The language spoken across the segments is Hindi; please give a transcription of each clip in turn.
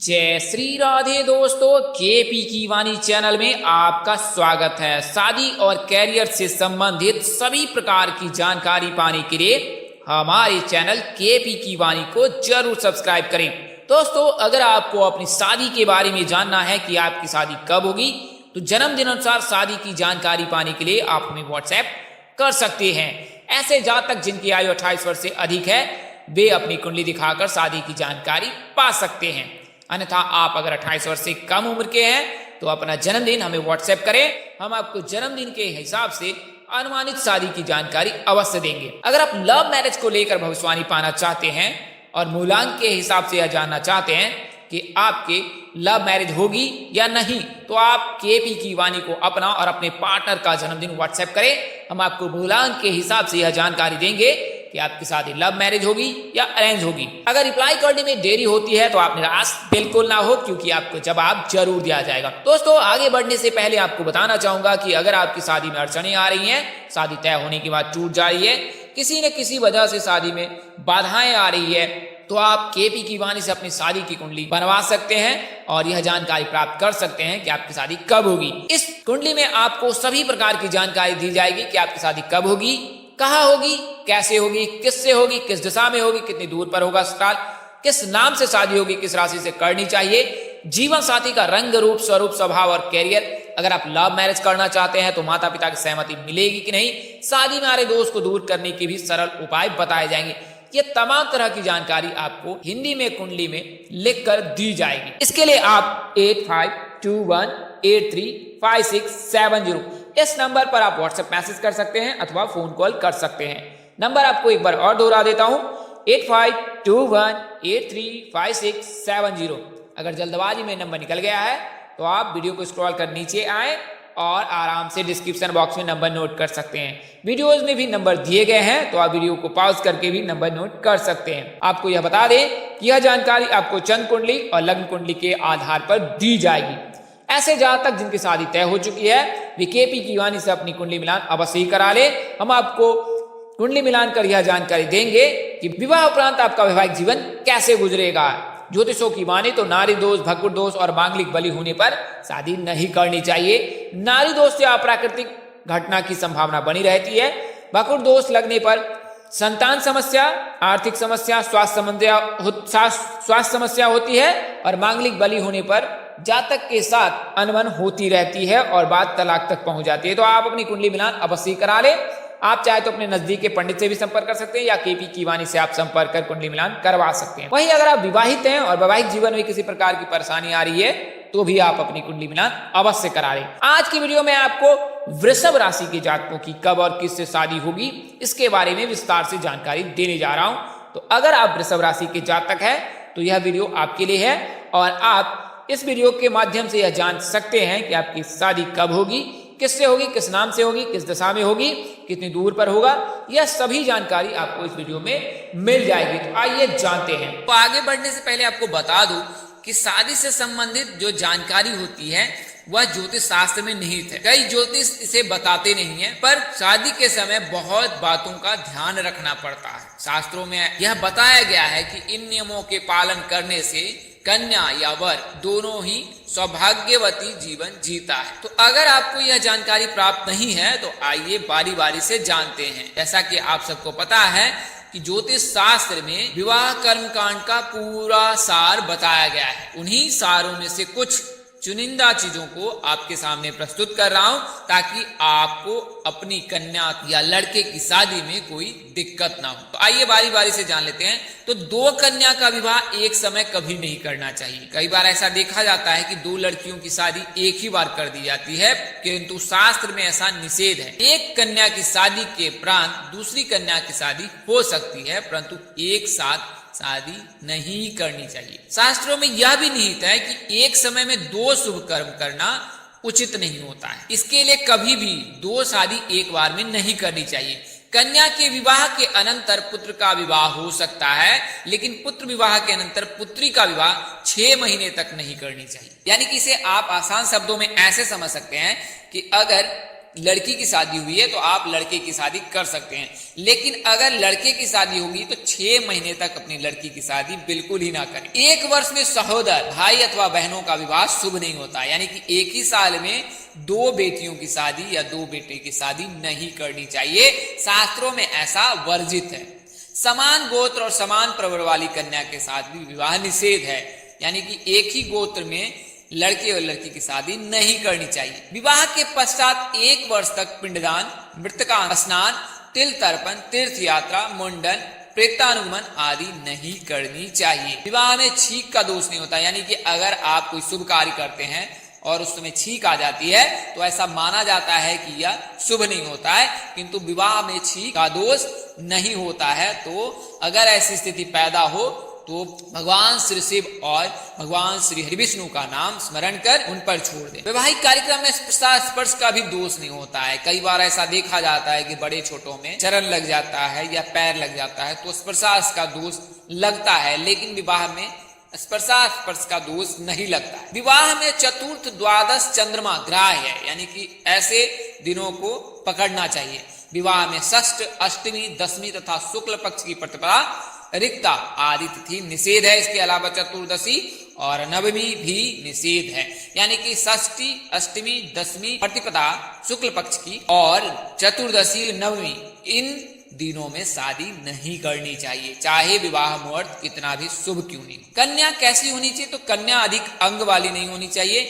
जय श्री राधे दोस्तों, केपी की वाणी चैनल में आपका स्वागत है। शादी और कैरियर से संबंधित सभी प्रकार की जानकारी पाने के लिए हमारे चैनल केपी की वाणी को जरूर सब्सक्राइब करें। दोस्तों, अगर आपको अपनी शादी के बारे में जानना है कि आपकी शादी कब होगी, तो जन्मदिन अनुसार शादी की जानकारी पाने के लिए आप हमें व्हाट्सएप कर सकते हैं। ऐसे जातक जिनकी आयु 28 वर्ष से अधिक है, वे अपनी कुंडली दिखाकर शादी की जानकारी पा सकते हैं। अन्यथा आप अगर 28 वर्ष से कम उम्र के हैं तो अपना जन्मदिन हमें व्हाट्सएप करें, हम आपको जन्मदिन के हिसाब से अनुमानित शादी की जानकारी अवश्य देंगे। अगर आप लव मैरिज को लेकर भविष्यवाणी पाना चाहते हैं और मूलांक के हिसाब से यह जानना चाहते हैं कि आपके लव मैरिज होगी या नहीं, तो आप केपी की वाणी को अपना और अपने पार्टनर का जन्मदिन व्हाट्सएप करें। हम आपको मूलांक के हिसाब से यह जानकारी देंगे कि आपकी शादी लव मैरिज होगी या अरेंज होगी। अगर रिप्लाई करने में देरी होती है तो आप निराश बिल्कुल ना हो, क्योंकि आपको जवाब जरूर दिया जाएगा। दोस्तों, आगे बढ़ने से पहले आपको बताना चाहूंगा कि अगर आपकी शादी में अड़चनें आ रही हैं, शादी तय होने के बाद टूट जा रही है, किसी न किसी वजह से शादी में बाधाएं आ रही है, तो आप केपी की वाणी से अपनी शादी की कुंडली बनवा सकते हैं और यह जानकारी प्राप्त कर सकते हैं कि आपकी शादी कब होगी। इस कुंडली में आपको सभी प्रकार की जानकारी दी जाएगी कि आपकी शादी कब होगी, कहाँ होगी, कैसे होगी, किससे होगी, किस दिशा में होगी, कितनी दूर पर होगा स्थल, किस नाम से शादी होगी, किस राशि से करनी चाहिए, जीवन साथी का रंग रूप, स्वरूप, स्वभाव और कैरियर। अगर आप लव मैरिज करना चाहते हैं तो माता पिता की सहमति मिलेगी कि नहीं, शादी में आ रहे दोष को दूर करने के भी सरल उपाय बताए जाएंगे। ये तमाम तरह की जानकारी आपको हिंदी में कुंडली में लिखकर दी जाएगी। इसके लिए आप 8521835670 इस नंबर पर आप व्हाट्सएप मैसेज कर सकते हैं अथवा फोन कॉल कर सकते हैं। नंबर आपको एक बार और दोहरा देता हूं, 8521835670। अगर जल्दबाजी में नंबर निकल गया है तो आप वीडियो को स्क्रॉल कर नीचे आए और आराम से डिस्क्रिप्शन बॉक्स में नंबर नोट कर सकते हैं। वीडियोज में भी नंबर दिए गए हैं, तो आप वीडियो को पॉज करके भी नंबर नोट कर सकते हैं। आपको यह बता दें कि यह जानकारी आपको चंद्र कुंडली और लग्न कुंडली के आधार पर दी जाएगी। ऐसे जातक जिनकी शादी तय हो चुकी है, वे केपी की वाणी से अपनी कुंडली मिलान अवश्य ही करा ले। हम आपको कुंडली मिलान कर यह जानकारी देंगे कि विवाह उपरांत आपका वैवाहिक जीवन कैसे गुजरेगा। ज्योतिषों की माने तो नारी दोष, भकुर दोष और मांगलिक बलि होने पर शादी नहीं करनी चाहिए। नारी दोष से अप्राकृतिक घटना की संभावना बनी रहती है। भकुर दोष लगने पर संतान समस्या, आर्थिक समस्या, स्वास्थ्य समस्या होती है और मांगलिक बलि होने पर जातक के साथ अनबन होती रहती है और बात तलाक तक पहुंच जाती है। तो आप अपनी कुंडली मिलान अवश्य करा लें। आप चाहे तो अपने नजदीक के पंडित से भी संपर्क कर सकते हैं या केपी की वाणी से आप संपर्क कर कुंडली मिलान करवा सकते हैं। वहीं अगर आप विवाहित हैं और वैवाहिक जीवन में किसी प्रकार की परेशानी आ रही है, तो भी आप अपनी कुंडली मिलान अवश्य करा लें। आज की वीडियो में आपको वृषभ राशि के जातकों की कब और किससे शादी होगी, इसके बारे में विस्तार से जानकारी देने जा रहा हूं। तो अगर आप वृषभ राशि के जातक हैं तो यह वीडियो आपके लिए है और आप इस वीडियो के माध्यम से यह जान सकते हैं कि आपकी शादी कब होगी, किससे होगी, किस नाम से होगी, किस दशा में होगी, कितनी दूर पर होगा। यह सभी जानकारी आपको इस वीडियो में मिल जाएगी। तो आइए जानते हैं। तो आगे बढ़ने से पहले आपको बता दूं कि शादी से संबंधित जो जानकारी होती है वह ज्योतिष शास्त्र में निहित है। कई ज्योतिष इसे बताते नहीं है, पर शादी के समय बहुत बातों का ध्यान रखना पड़ता है। शास्त्रों में यह बताया गया है कि इन नियमों के पालन करने से कन्या या वर दोनों ही सौभाग्यवती जीवन जीता है। तो अगर आपको यह जानकारी प्राप्त नहीं है तो आइए बारी बारी से जानते हैं। जैसा कि आप सबको पता है कि ज्योतिष शास्त्र में विवाह कर्मकांड का पूरा सार बताया गया है। उन्हीं सारों में से कुछ चुनिंदा चीजों को आपके सामने प्रस्तुत कर रहा हूं ताकि आपको अपनी कन्या या लड़के की शादी में कोई दिक्कत ना हो। तो आइए बारी बारी से जान लेते हैं। तो दो कन्या का विवाह एक समय कभी नहीं करना चाहिए। कई बार ऐसा देखा जाता है कि दो लड़कियों की शादी एक ही बार कर दी जाती है, किंतु शास्त्र में ऐसा निषेध है। एक कन्या की शादी के उपरांत दूसरी कन्या की शादी हो सकती है, परंतु एक साथ शादी नहीं करनी चाहिए। शास्त्रों में यह भी निहित है कि एक समय में दो शुभ कर्म करना उचित नहीं होता है। इसके लिए कभी भी दो शादी एक बार में नहीं करनी चाहिए। कन्या के विवाह के अनंतर पुत्र का विवाह हो सकता है, लेकिन पुत्र विवाह के अनंतर पुत्री का विवाह 6 महीने तक नहीं करनी चाहिए। यानी कि इसे आप आसान शब्दों में ऐसे समझ सकते हैं कि अगर लड़की की शादी हुई है तो आप लड़के की शादी कर सकते हैं, लेकिन अगर लड़के की शादी होगी तो 6 महीने तक अपनी लड़की की शादी बिल्कुल ही ना करें। 1 वर्ष में सहोदर भाई अथवा बहनों का विवाह शुभ नहीं होता, यानी कि एक ही साल में 2 बेटियों की शादी या 2 बेटे की शादी नहीं करनी चाहिए। शास्त्रों में ऐसा वर्जित है। समान गोत्र और समान प्रवर वाली कन्या के साथ भी विवाह निषेध है, यानी कि एक ही गोत्र में लड़के और लड़की की शादी नहीं करनी चाहिए। विवाह के पश्चात 1 वर्ष तक पिंडदान, मृतका स्नान, तिल तर्पण, तीर्थ यात्रा, मुंडन, प्रेतानुगमन आदि नहीं करनी चाहिए। विवाह में छींक का दोष नहीं होता, यानी कि अगर आप कोई शुभ कार्य करते हैं और उस समय छींक आ जाती है तो ऐसा माना जाता है कि यह शुभ नहीं होता है, किंतु विवाह में छींक का दोष नहीं होता है। तो अगर ऐसी स्थिति पैदा हो तो भगवान श्री शिव और भगवान श्री हरिविष्णु का नाम स्मरण कर उन पर छोड़ दें। वैवाहिक कार्यक्रम में स्पर्श का भी दोष नहीं होता है। कई बार ऐसा देखा जाता है कि बड़े छोटों में चरण लग जाता है या पैर लग जाता है तो स्पर्श का दोष लगता है, लेकिन विवाह में स्पर्श का दोष नहीं लगता है। विवाह में चतुर्थ, द्वादश चंद्रमा ग्राह्य है, यानी कि ऐसे दिनों को पकड़ना चाहिए। विवाह में षष्ठ, अष्टमी, दशमी तथा शुक्ल पक्ष की प्रतिपदा, रिक्ता आदि तिथि निषेध है। इसके अलावा चतुर्दशी और नवमी भी निषेध है, यानी कि षष्ठी, अष्टमी, दशमी, प्रतिपदा शुक्ल पक्ष की और चतुर्दशी, नवमी, इन दिनों में शादी नहीं करनी चाहिए, चाहे विवाह मुहूर्त कितना भी शुभ क्यों नहीं। कन्या कैसी होनी चाहिए? तो कन्या अधिक अंग वाली नहीं होनी चाहिए,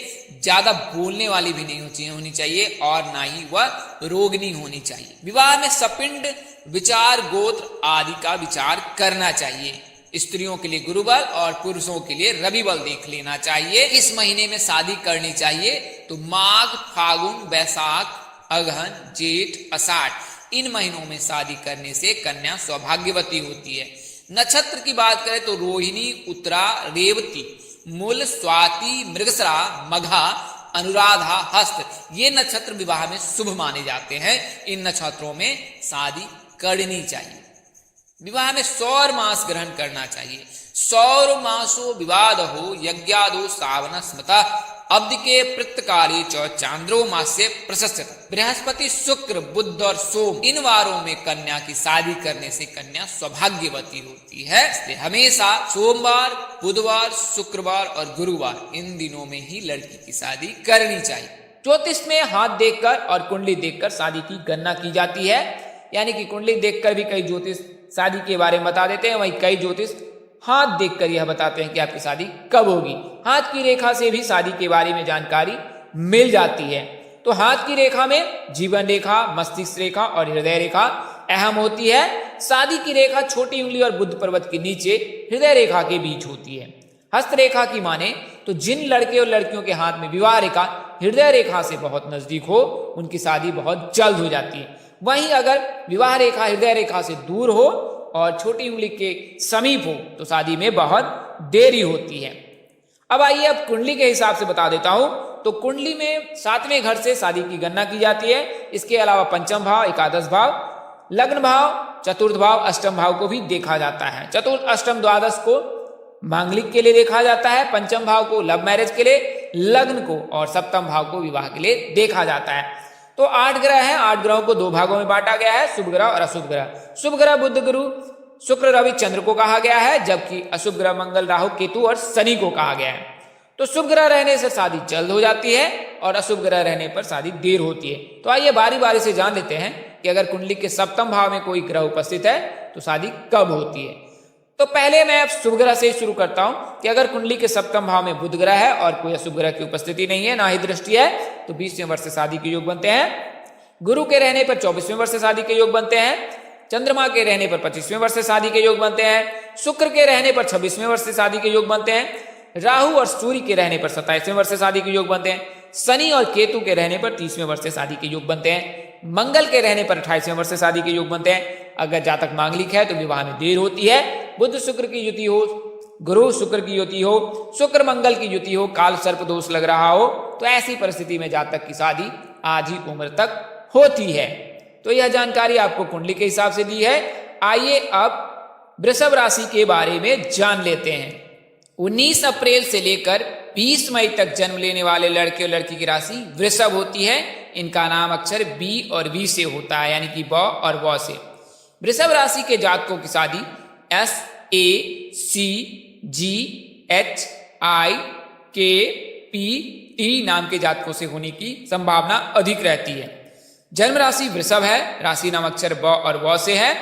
ज्यादा बोलने वाली भी नहीं होनी चाहिए और ना ही वह रोगिणी होनी चाहिए। विवाह में सपिंड, विचार, गोत्र आदि का विचार करना चाहिए। स्त्रियों के लिए गुरुबल और पुरुषों के लिए रविबल देख लेना चाहिए। इस महीने में शादी करनी चाहिए तो माघ, फागुन, वैशाख, अगहन, जेठ, आषाढ़ इन महीनों में शादी करने से कन्या सौभाग्यवती होती है। नक्षत्र की बात करें तो रोहिणी, उत्तरा, रेवती, मूल, स्वाति, मृगशिरा, मघा, अनुराधा, हस्त ये नक्षत्र विवाह में शुभ माने जाते हैं। इन नक्षत्रों में शादी करनी चाहिए। विवाह में सौर मास ग्रहण करना चाहिए। सौर मासो विवाद हो यज्ञादो सावन स्मृता अब्द के प्रत्यकाले चांद्रो मास से प्रशस्त। बृहस्पति, शुक्र, बुध और सोम इन वारों में कन्या की शादी करने से कन्या सौभाग्यवती होती है। इसलिए हमेशा सोमवार, बुधवार, शुक्रवार और गुरुवार इन दिनों में ही लड़की की शादी करनी चाहिए। ज्योतिष में हाथ देखकर और कुंडली देखकर शादी की गणना की जाती है, यानी कि कुंडली देखकर भी कई ज्योतिष शादी के बारे में बता देते हैं, वहीं कई ज्योतिष हाथ देखकर यह बताते हैं कि आपकी शादी कब होगी। हाथ की रेखा से भी शादी के बारे में जानकारी मिल जाती है। तो हाथ की रेखा में जीवन रेखा, मस्तिष्क रेखा और हृदय रेखा अहम होती है। शादी की रेखा छोटी उंगली और बुध पर्वत के नीचे हृदय रेखा के बीच होती है। हस्त रेखा की माने तो जिन लड़के और लड़कियों के हाथ में विवाह रेखा हृदय रेखा से बहुत नजदीक हो उनकी शादी बहुत जल्द हो जाती है। वहीं अगर विवाह रेखा हृदय रेखा से दूर हो और छोटी उंगली के समीप हो तो शादी में बहुत देरी होती है। अब आइए अब कुंडली के हिसाब से बता देता हूं। तो कुंडली में 7वें घर से शादी की गणना की जाती है। इसके अलावा पंचम भाव, एकादश भाव, लग्न भाव, चतुर्थ भाव, अष्टम भाव को भी देखा जाता है। चतुर्थ, अष्टम, द्वादश को मांगलिक के लिए देखा जाता है, पंचम भाव को लव मैरिज के लिए, लग्न को और सप्तम भाव को विवाह के लिए देखा जाता है। तो 8 ग्रह हैं। 8 ग्रहों को 2 भागों में बांटा गया है, शुभ ग्रह और अशुभ ग्रह। शुभ ग्रह बुध, गुरु, शुक्र, रवि, चंद्र को कहा गया है, जबकि अशुभ ग्रह मंगल, राहु, केतु और शनि को कहा गया है। तो शुभ ग्रह रहने से शादी जल्द हो जाती है और अशुभ ग्रह रहने पर शादी देर होती है। तो आइए बारी बारी से जान लेते हैं कि अगर कुंडली के सप्तम भाव में कोई ग्रह उपस्थित है तो शादी कब होती है। तो पहले मैं अब शुभ ग्रह से शुरू करता हूं कि अगर कुंडली के सप्तम भाव में बुध ग्रह है और कोई अशुभ ग्रह की उपस्थिति नहीं है, ना ही दृष्टि है, तो 20वें वर्ष से शादी के योग बनते हैं। गुरु के रहने पर 24वें वर्ष से शादी के योग बनते हैं। चंद्रमा के रहने पर 25वें वर्ष से शादी के योग बनते हैं। शुक्र के रहने पर 26वें वर्ष से शादी के योग बनते हैं। राहु और सूर्य के रहने पर 27वें वर्ष से शादी के योग बनते हैं। शनि और केतु के रहने पर 30वें वर्ष से शादी के योग बनते हैं। मंगल के रहने पर 28वें वर्ष से शादी के योग बनते हैं। अगर जातक मांगलिक है तो विवाह में देर होती है। बुध शुक्र की युति हो, गुरु शुक्र की युति हो, शुक्र मंगल की युति हो, काल सर्प दोष लग रहा हो, तो ऐसी परिस्थिति में जातक की शादी आधी उम्र तक होती है। तो यह जानकारी आपको कुंडली के हिसाब से दी है। आइए अब वृषभ राशि के बारे में जान लेते हैं। 19 अप्रैल से लेकर 20 मई तक जन्म लेने वाले लड़के और लड़की की राशि वृषभ होती है। इनका नाम अक्षर बी और वी से होता है, यानी कि ब और व से। वृषभ राशि के जातकों की शादी SACGHIKPT नाम के जातकों से होने की संभावना अधिक रहती है। जन्म राशि वृषभ है, राशि नाम अक्षर ब और व से है।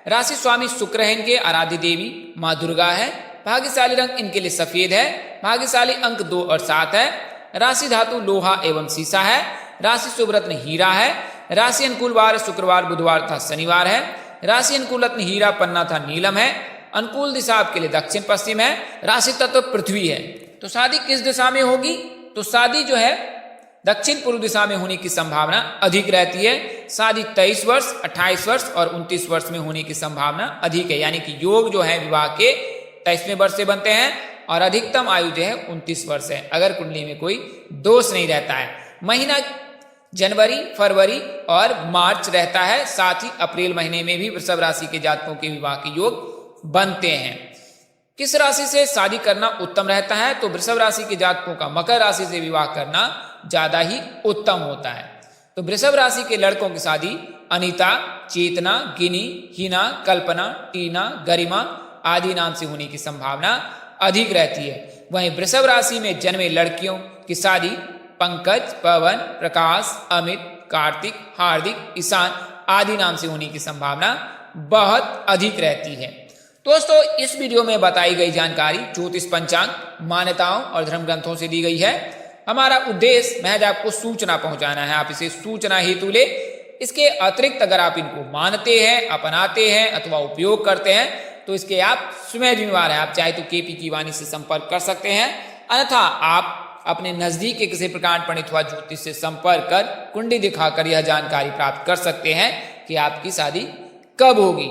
राशि स्वामी शुक्र है, इनके आराध्य देवी माँ दुर्गा है। भाग्यशाली रंग इनके लिए सफेद है। भाग्यशाली अंक 2 और 7 है। राशि धातु लोहा एवं सीसा है। राशि शुभ रत्न हीरा है। राशि अनुकूल वार शुक्रवार, बुधवार तथा शनिवार है। राशि अनुकूल रत्न हीरा, पन्ना था नीलम है। अनुकूल दिशा आपके लिए दक्षिण पश्चिम है। राशि तत्व पृथ्वी है। तो शादी किस दिशा में होगी? तो शादी जो है दक्षिण पूर्व दिशा में होने की संभावना अधिक रहती है। शादी 23 वर्ष, 28 वर्ष और 29 वर्ष में होने की संभावना अधिक है, यानी कि योग जो है विवाह के 23वें वर्ष से बनते हैं और अधिकतम आयु जो है 29 वर्ष है, अगर कुंडली में कोई दोष नहीं रहता है। महीना जनवरी, फरवरी और मार्च रहता है। साथ ही अप्रैल महीने में भी वृषभ राशि के जातकों के विवाह के योग बनते हैं। किस राशि से शादी करना उत्तम रहता है? तो वृषभ राशि के जातकों का मकर राशि से विवाह करना ज्यादा ही उत्तम होता है। तो वृषभ राशि के लड़कों की शादी अनीता, चेतना, गिनी, हिना, कल्पना, टीना, गरिमा आदि नाम से होने की संभावना अधिक रहती है। वहीं वृषभ राशि में जन्मे लड़कियों की शादी पंकज, पवन, प्रकाश, अमित, कार्तिक, हार्दिक, ईशान आदि नाम से होने की संभावना बहुत अधिक रहती है। दोस्तों, इस वीडियो में बताई गई जानकारी ज्योतिष पंचांग, मान्यताओं और धर्म ग्रंथों से दी गई है। हमारा उद्देश्य महज आपको सूचना पहुंचाना है, आप इसे सूचना हेतु ले। इसके अतिरिक्त अगर आप इनको मानते हैं, अपनाते हैं अथवा उपयोग करते हैं तो इसके आप स्वयं जिम्मेवार हैं। आप चाहे तो केपी की वाणी से संपर्क कर सकते हैं, अन्यथा आप अपने नजदीक के किसी प्रकांड पंडित व ज्योतिष से संपर्क कर कुंडली दिखाकर यह जानकारी प्राप्त कर सकते हैं कि आपकी शादी कब होगी।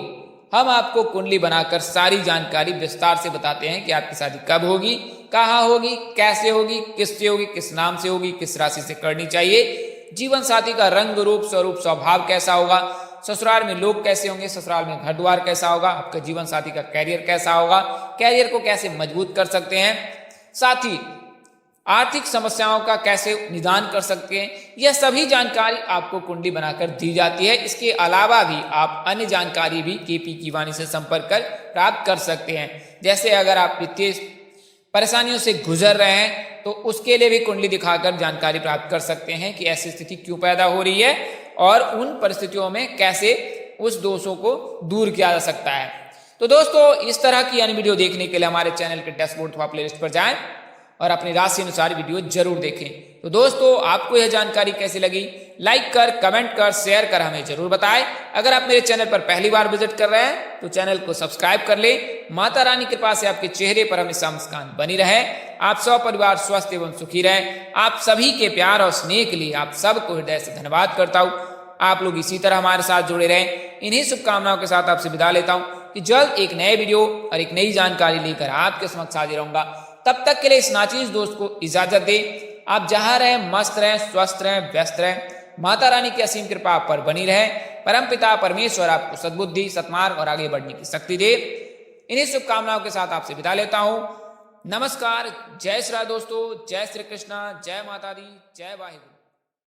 हम आपको कुंडली बनाकर सारी जानकारी विस्तार से बताते हैं कि आपकी शादी कब होगी, कहाँ होगी, कैसे होगी, किससे होगी, किस नाम से होगी, किस राशि से करनी चाहिए, जीवन साथी का रंग रूप स्वरूप स्वभाव कैसा होगा, ससुराल में लोग कैसे होंगे, ससुराल में घर द्वार कैसा होगा, आपका जीवन साथी का कैरियर कैसा होगा, कैरियर को कैसे मजबूत कर सकते हैं, साथ ही आर्थिक समस्याओं का कैसे निदान कर सकते हैं, यह सभी जानकारी आपको कुंडली बनाकर दी जाती है। इसके अलावा भी आप अन्य जानकारी भी केपी की वाणी से संपर्क कर प्राप्त कर सकते हैं। जैसे अगर आप वित्तीय परेशानियों से गुजर रहे हैं तो उसके लिए भी कुंडली दिखाकर जानकारी प्राप्त कर सकते हैं कि ऐसी स्थिति क्यों पैदा हो रही है और उन परिस्थितियों में कैसे उस दोषों को दूर किया जा सकता है। तो दोस्तों, इस तरह की अन्य वीडियो देखने के लिए हमारे चैनल के डैशबोर्ड अथवा प्लेलिस्ट पर जाएं और अपनी राशि अनुसार वीडियो जरूर देखें। तो दोस्तों, आपको यह जानकारी कैसी लगी? लाइक कर, कमेंट कर, शेयर कर हमें जरूर बताएं। अगर आप मेरे चैनल पर पहली बार विजिट कर रहे हैं तो चैनल को सब्सक्राइब कर ले। माता रानी की कृपा से आपके चेहरे पर हमेशा मुस्कान बनी रहे, आप सब परिवार स्वस्थ एवं सुखी रहें। आप सभी के प्यार और स्नेह के लिए आप सबको हृदय से धन्यवाद करता हूँ। आप लोग इसी तरह हमारे साथ जुड़े रहें। इन्हीं शुभकामनाओं के साथ आपसे विदा लेता हूँ कि जल्द एक नए वीडियो और एक नई जानकारी लेकर आपके समक्ष हाजिर रहूंगा। तब तक के लिए इस नाचीज दोस्त को इजाजत दे। आप जहां रहें मस्त रहें, स्वस्थ रहें, व्यस्त रहें। माता रानी की असीम कृपा आप पर बनी रहे। परमपिता परमेश्वर आपको सद्बुद्धि, सत्मार्ग और आगे बढ़ने की शक्ति दे। इन्हीं शुभकामनाओं के साथ आपसे विदा लेता हूं। नमस्कार, जय श्री राम दोस्तों, जय श्री कृष्णा, जय माता दी, जय वाहिगुरु।